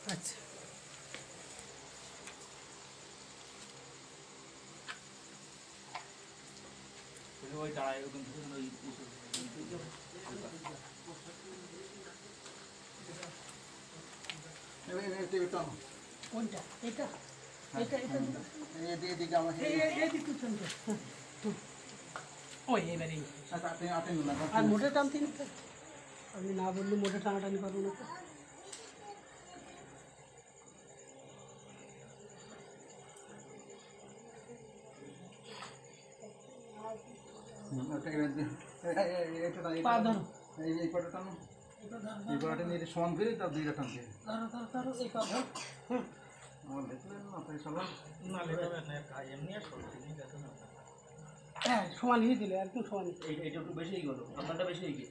আচ্ছা ওই টাড়াই ওখান থেকে ওই কোনটা এটা এটা এটা এদিকে আমার এদিকে চলছে ওই এবারে আর মোটা টানতে আমি না বললে মোটা টানাটানি করবো না সমান করে তার দুইটা টানছে হ্যাঁ সমান নিয়ে দিলে একদম সমান এইটা একটু বেশি গেল আপনারটা বেশি গিয়ে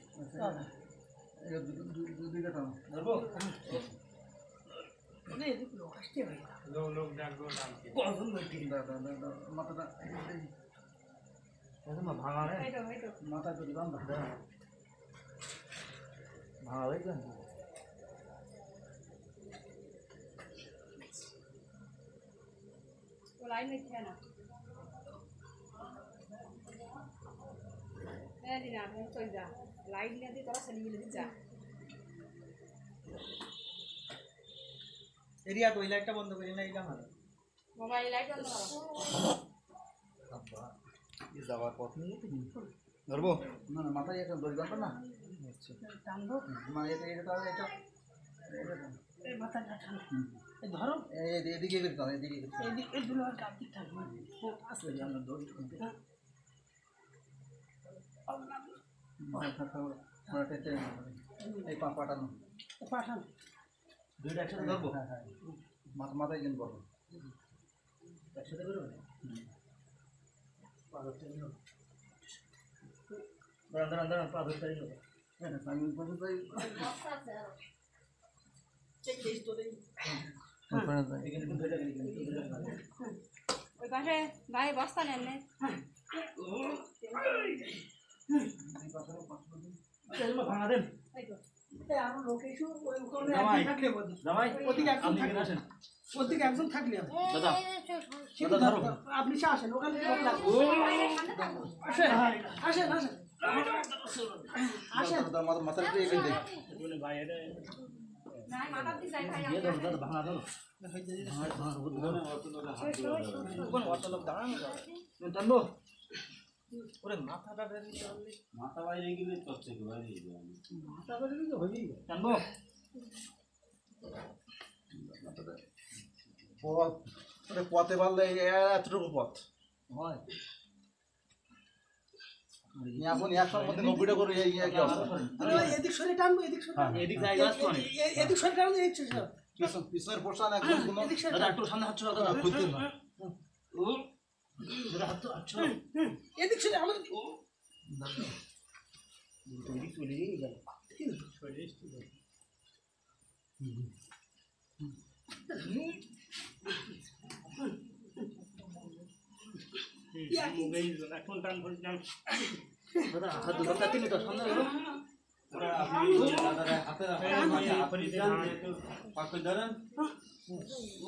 দুইটা টানো ধরবো মাথাটা ভাঙা মাথা যদি বান্ধা ভাঙা হয়ে যান लाइन में है ना मैं दिन आप हम चल जा लाइट नहीं आती थोड़ा सनी मिल जा एरिया तो लाइट बंद करी ना इला मारो मोबाइल लाइट बंद करो अब्बा ये दवा पथ नहीं ধরবো না না মাথায় একটা দড়ি বাঁধা না আচ্ছা টানবো মা এটা এটা তাহলে এটা এই মাথাটা টান এই ধরো এদিকে করে দাও এদিকে এদিকে দুলো আর কাটি থাকবে আসলে আমরা দড়ি টানতে এই পাটানো পাটানো দুইটা একসাথে ধরবো হ্যাঁ হ্যাঁ মাথায় কেন করবো একসাথে করবো পা ধরতে নিও अंदर अंदर पा धरते निও है ना सामने पर तो चेक दे तो दे हां এখানে একটু ধরে গেলি ওই পাশে ভাই বস্তা নেন নে এই পাশে চলমা ভাঙা দেন এই তো এই আর লোকেশন ওই ওখানে একজন থাকলে বলি জামাই ওদিকে একজন থাকলে আসেন ওদিকে একজন থাকলে দাদা দাদা ধরো আপনি আসেন ওখানে লোক লাগবে আসেন আসেন আসেন আসেন মাথার দিয়ে এখানে দেখ বলে ভাই এটা না মাথা দিয়ে যাই ভাই ये दर्द भागा दो কোন অত লোক দাঁড়ানো যাবে টানবো ওরে মাথাটা বের করলে মাথা বাইরে গিয়ে করছে কি বাইরে মাথা বাইরে গিয়ে হয়ে যাবে টানবো মাথাটা পথ ওরে পথে বাললে এতটুকু পথ হয় এখন 100 মধ্যে 90টা করে এই কি অবস্থা এদিক সরে টানবো এদিক সরে এদিক জায়গা আছে মানে এদিক সরে টানবো এদিক সরে পিছনের পোরশন একদম কোন দাদা একটু সামনে হাত ছড়া দাদা খুলতে না ও দাদা হাত আচ্ছা এদিক সরে আমাদের দাদা এদিক চলে গেল চলে এসেছে এখন টান ধরে টান দাদা হাত ধরে কাটি নি তো সামনে গেল ওরা আপনি দাদা হাতে আপনি পাকড় ধরেন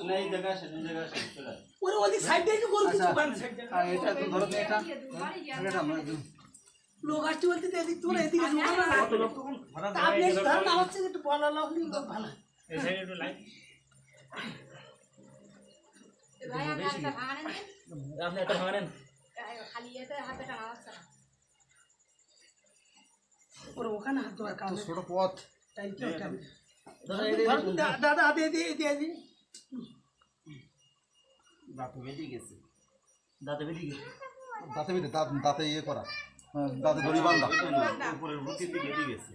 নাই জায়গা আছে চলে ওরে ওই সাইড থেকে গোল কিছু বান সাইড এটা তো ধরো এটা এটা আমরা লোক আসতে বলতে এদিক তোরা এদিকে জোড়া না কত লোক তখন আপনি ধর না হচ্ছে একটু বলা লোক নি তো ভালো এই সাইডে একটু লাইন ভাই আপনি একটা ভাঙা নেন আপনি একটা ভাঙা নেন খালি এতে হাতে টানা আছে ওর ওখানে হাত ধোয়ার কাজ ছোট পথ টাইম কি টাইম দাদা দে দে দে দে দাঁতে বেরিয়ে গেছে দাঁতে ইয়ে করা দাঁতে দড়ি বাঁধা উপরের রুটিতে বেরিয়ে গেছে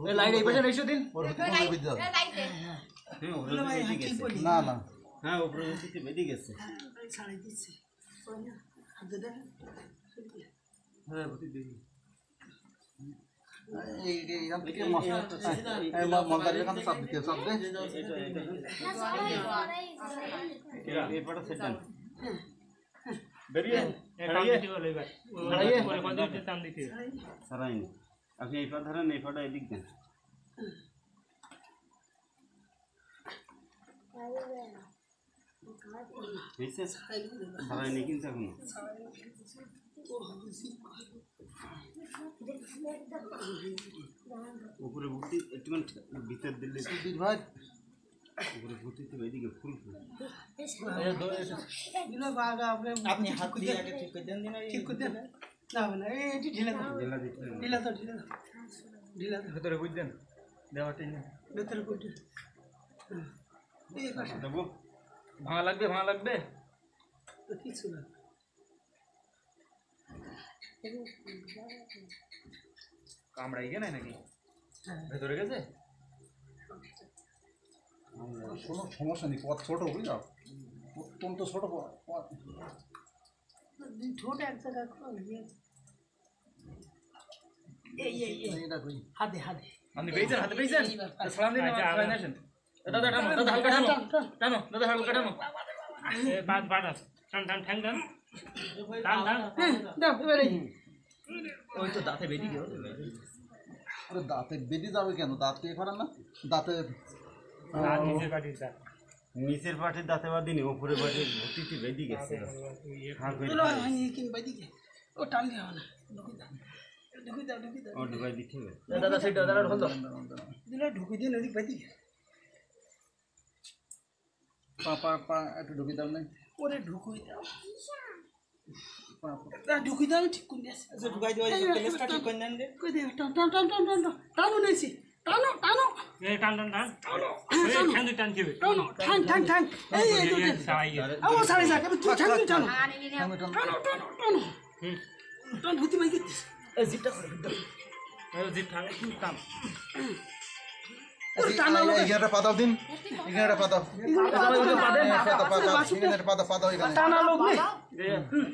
এই লাইট এই পাশে রেখে দিন ওর ভিতরে কোন বিদ্যা না না হ্যাঁ উপরের রুটিতে বেরিয়ে গেছে ছাড়াই দিচ্ছে হ্যাঁ ভর্তি দেখি এইখান থেকে মন্দারের এখান থেকে চাপ দিতে চাপ দে এই পাটা সেট দেন বেরিয়ে সারাইনি আপনি এই পা ধরেন এই পাটা এদিক দেন হয়েছে সারাইনি কিন্তু এখনো উপরে ভর্তি একটুখানি ভিতর দিলে ভাই উপরে ভর্তি তো এদিকে ফুল ফুল আপনি হাত দিয়ে আগে ঠিক করে দেন ঠিক করে দেন না না এটি ঢিলা দাও জেলা দিতে ঢিলা দাও ঢিলা দাও ভেতরে বুঝ দেন দেওয়াটাই না ভেতরে বুঝ দেন এই পাশে দেবো ভাঙা লাগবে কিছু না কামড়াই গে নাই নাকি ভেতরে গেছে কোনো সমস্যা নেই পথ ছোট বুঝলো অত্যন্ত ছোট পথ ছোট এক জায়গা এটা কই হাতে আপনি পেয়েছেন হাতে পেয়েছেন সালাম দিন আমার আসেন দাদা টানো দাদা হালকা টানো দাদা হালকা টানো টান ঠ্যাং টান দাও এবারে ওই তো দাঁতে বেরিয়ে গেল আরে দাঁতে বেরিয়ে যাবে কেন দাঁতে করেন না দাঁতে নিচের পাটির দাঁতে বাদিনি উপরে পাটির ভর্তিতে বেদি গেছে ও টান দেওয়া না ও ঢুকাই দিতে হবে দাদা সেটা দাদা ঢোল দিলে ঢুকে দিয়ে নদী পাইতি পা একটু ঢুকে দাও না ওরে ঢুকুই দাও ঢুকুই দাও ঠিক করে দিয়েছে আচ্ছা ঢুকাই দেওয়া প্লেসটা ঠিক করে নেন রে কই দে টান টানো নেছি টানো এই টান টান দিবে ঠ্যাং এই তো ও সাড়ে যা কেবল তুই ঠ্যাং টানো টান হতে মাই গেছিস এই জিপটা করে দাও এই জিপ টান টান এখানে পাতাও দিন এখানে পাতাও এখানে পাতাও এখানে টানা লোক নেই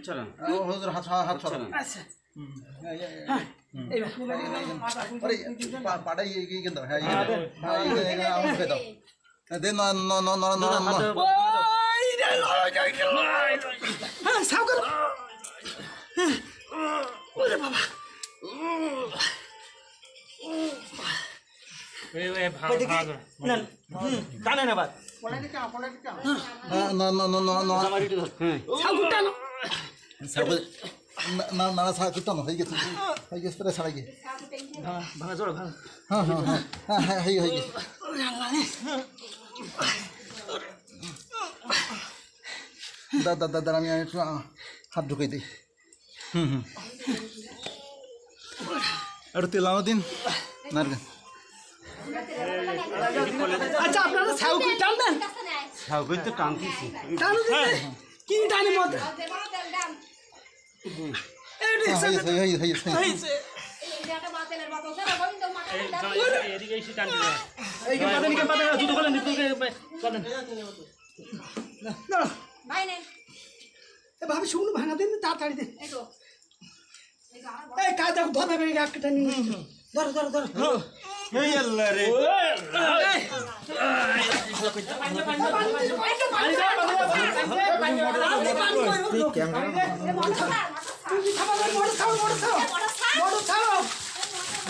চলেন হুজুর হাত ছড়ান আচ্ছা আরে পাড়াই এগিয়ে দাও হ্যাঁ আমাকে দাও দে না ওই রে হ্যাঁ সাউ কর ওরে বাবা এই ভাগ না টানে না বাদ না সাউ টানো না সাকুটা না হয়ে গেছে প্রায় ছাড়াই গিয়ে ভাঙা জোড়া ভাঙা হ্যাঁ হয়ে গেছে দাদা আমি একটু হাত ঢুকাই দিই একটু তেলানো দিন না আচ্ছা আপনারা সাউ কি টান দেন সাউকই তো টানতেছি টানো দিন কি টানে মত এদিকে এসে টান দিবে এই পাতা জুতো খোলেন ভাবি শুনুন ভাঙা দিন তাড়াতাড়ি দেন এই কাজ ধরবে একটা নিয়ে ধরো এই আল্লাহ রে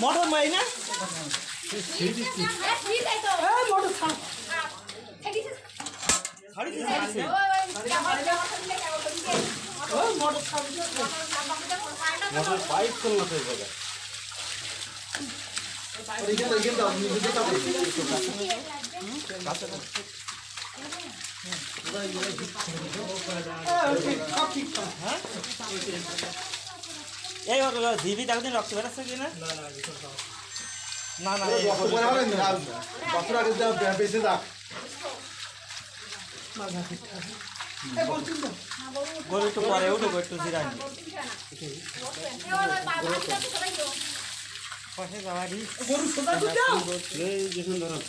মোটর মাই না মোটর মোটর পাইপ চলনা তো জায়গা এই জিবি দেখদিন রক্ত বেরোচ্ছে কিনা না বেঁচে যাক গরু একটু পরে উঠবো একটু জিরাই গরু সোজা এই দেখুন ধরো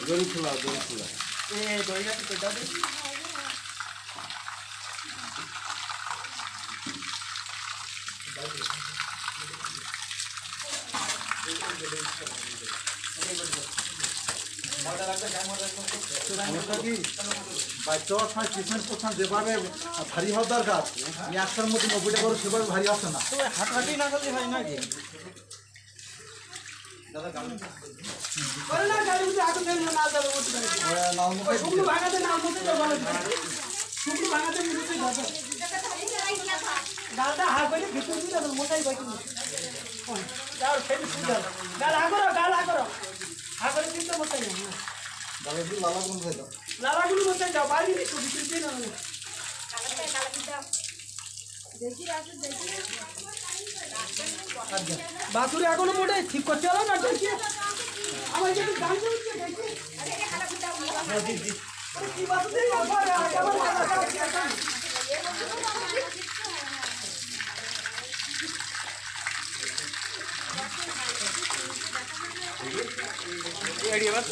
গরু খোলা এই দই ওটা কি বাচ্চা সময় ট্রিটমেন্ট করছেন যেভাবে ভারী হওয়ার দরকার একটার মধ্যে 90টা করে সেভাবে ভারী হচ্ছে না হাঁটাহাঁটি না করলে হয় নাকি বাছুরি এখনো মোটে ঠিক করতে হলো না দেখি আমার যেটা গান করছে দেখি কি বাছুরি এড়িয়ে বাস